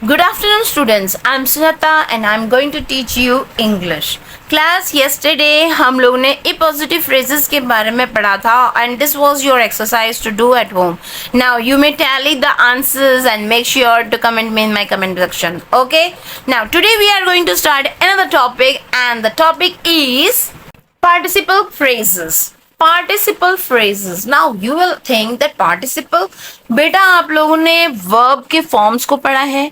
Good afternoon, students. I'm Sunata and I'm going to teach you English. Class, yesterday हम लोग ने appositive phrases के बारे में पढ़ा था and this was your exercise to do at home. Now you may tally the answers and make sure to comment me in my comment section. Okay? Now today we are going to start another topic and the topic is participle phrases. Participle phrases. Now you will think that participle, बेटा आप लोगों ने verb के forms को पढ़ा है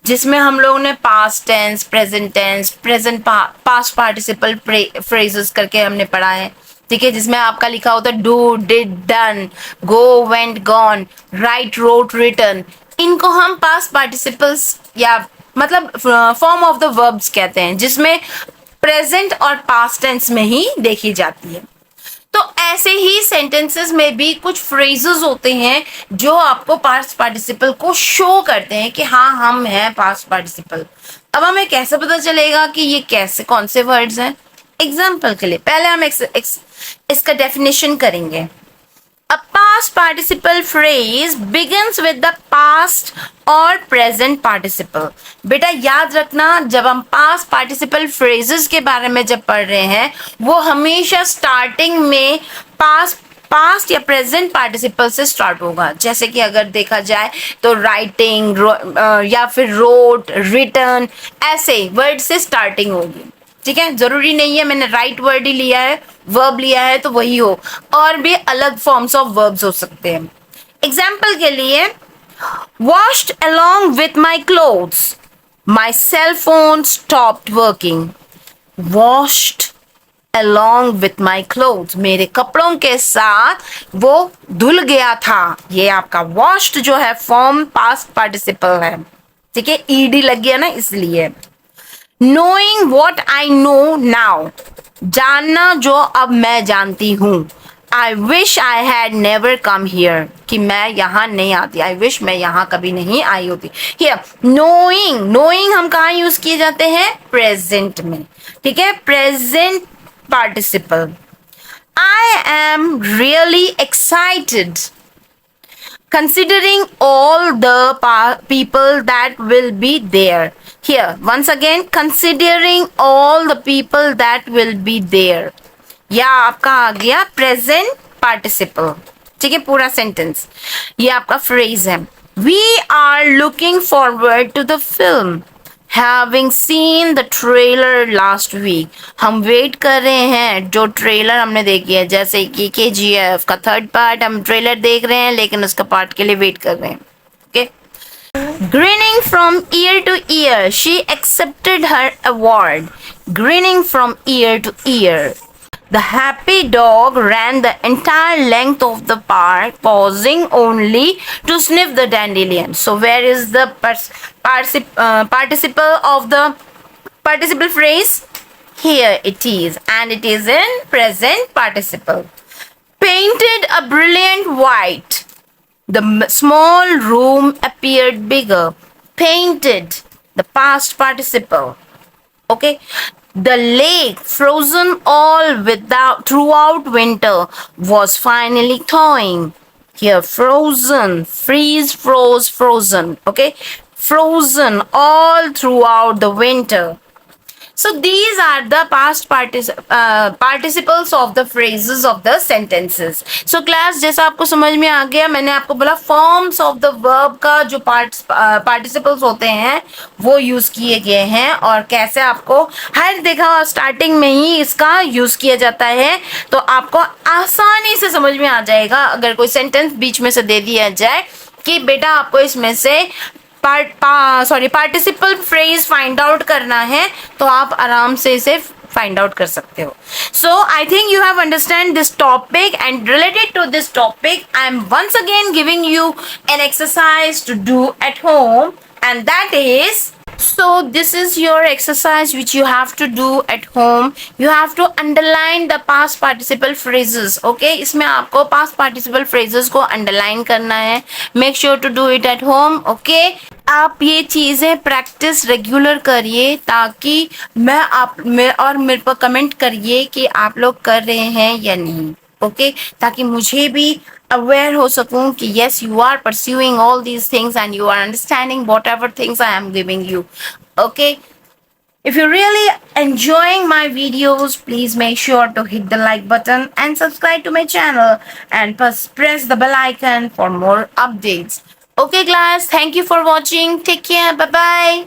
जिसमें हम लोगों ने past tense, present tense, present past participle phrases करके हमने पढ़ा है. ठीक है, जिसमें आपका लिखा होता है do, did, done, go, went, gone, write, wrote, written. इनको हम पास्ट पार्टिसिपल्स या मतलब फॉर्म ऑफ द वर्ब्स कहते हैं जिसमें प्रेजेंट और पास्ट टेंस में ही देखी जाती है. तो ऐसे ही सेंटेंसेस में भी कुछ फ्रेजेस होते हैं जो आपको पास्ट पार्टिसिपल को शो करते हैं कि हाँ हम हैं पास्ट पार्टिसिपल. अब हमें कैसे पता चलेगा कि ये कैसे कौन से वर्ड्स हैं? एग्जाम्पल के लिए पहले हम इसका डेफिनेशन करेंगे. A past participle phrase begins with the past or present participle. बेटा याद रखना, जब हम past participle phrases के बारे में जब पढ़ रहे हैं वो हमेशा स्टार्टिंग में पास्ट या प्रेजेंट पार्टिसिपल से स्टार्ट होगा. जैसे कि अगर देखा जाए तो राइटिंग या फिर रोट, रिटर्न, ऐसे वर्ड से स्टार्टिंग होगी. ठीक है, जरूरी नहीं है मैंने राइट वर्ड ही लिया है, वर्ब लिया है तो वही हो, और भी अलग फॉर्म्स ऑफ वर्ब्स हो सकते हैं. एग्जाम्पल के लिए, washed along with my clothes, my cell phone stopped working. Washed along with my clothes, मेरे कपड़ों के साथ वो धुल गया था. ये आपका वॉश्ड जो है फॉर्म पास्ट पार्टिसिपल है. ठीक है, ईडी लग गया ना इसलिए. Knowing what I know now, जानना जो अब मैं जानती हूँ. I wish I had never come here, कि मैं यहाँ नहीं आती. I wish मैं यहाँ कभी नहीं आई होती. Here, knowing हम कहाँ यूज किए जाते हैं? प्रेजेंट में. ठीक है, present participle. I am really excited considering all the people that will be there. Here, once again, considering all the people that will be there. या आपका आ गया प्रेजेंट पार्टिसिपल. ठीक है, पूरा सेंटेंस ये आपका फ्रेज है. We are looking forward to the film, having seen the trailer last week. हम वेट कर रहे हैं जो ट्रेलर हमने देखी है, जैसे कि KGF का थर्ड पार्ट हम ट्रेलर देख रहे हैं लेकिन उसका पार्ट के लिए वेट कर रहे हैं. Okay. Grinning from ear to ear, she accepted her award. Grinning from ear to ear. The happy dog ran the entire length of the park, pausing only to sniff the dandelion. So where is the participle of the participle phrase? Here it is, and it is in present participle. Painted a brilliant white. The small room appeared bigger. Painted, the past participle. Okay. The lake, frozen all throughout winter, was finally thawing. Here, frozen, freeze, froze, frozen. Okay, frozen all throughout the winter. So these are the past participles of the phrases of the sentences. So class, जैसा आपको समझ में आ गया, मैंने आपको बोला forms of the verb का जो participles होते हैं वो यूज किए गए हैं और कैसे आपको हर देखा स्टार्टिंग में ही इसका यूज किया जाता है, तो आपको आसानी से समझ में आ जाएगा. अगर कोई सेंटेंस बीच में से दे दिया जाए कि बेटा आपको इसमें से पार्टिसिपल फ्रेज फाइंड आउट करना है तो आप आराम से इसे फाइंड आउट कर सकते हो. So I think you have understand this topic and related to this topic I am once again giving you an exercise to do at home and that is, so this is your exercise which you have to do at home. You have to underline the past participle phrases. Okay, इसमें आपको past participle phrases को underline करना है. Make sure to do it at home. Okay, आप ये चीजें practice regular करिए ताकि मैं मेरे पर कमेंट करिए कि आप लोग कर रहे हैं या नहीं. ओके, ताकि मुझे भी अवेयर हो सकूं कि yes you are pursuing all these things and you are understanding whatever things I am giving you. Okay, if you're really enjoying my videos, please make sure to hit the like button and subscribe to my channel and press the bell icon for more updates. Okay, class, thank you for watching. Take care. Bye bye.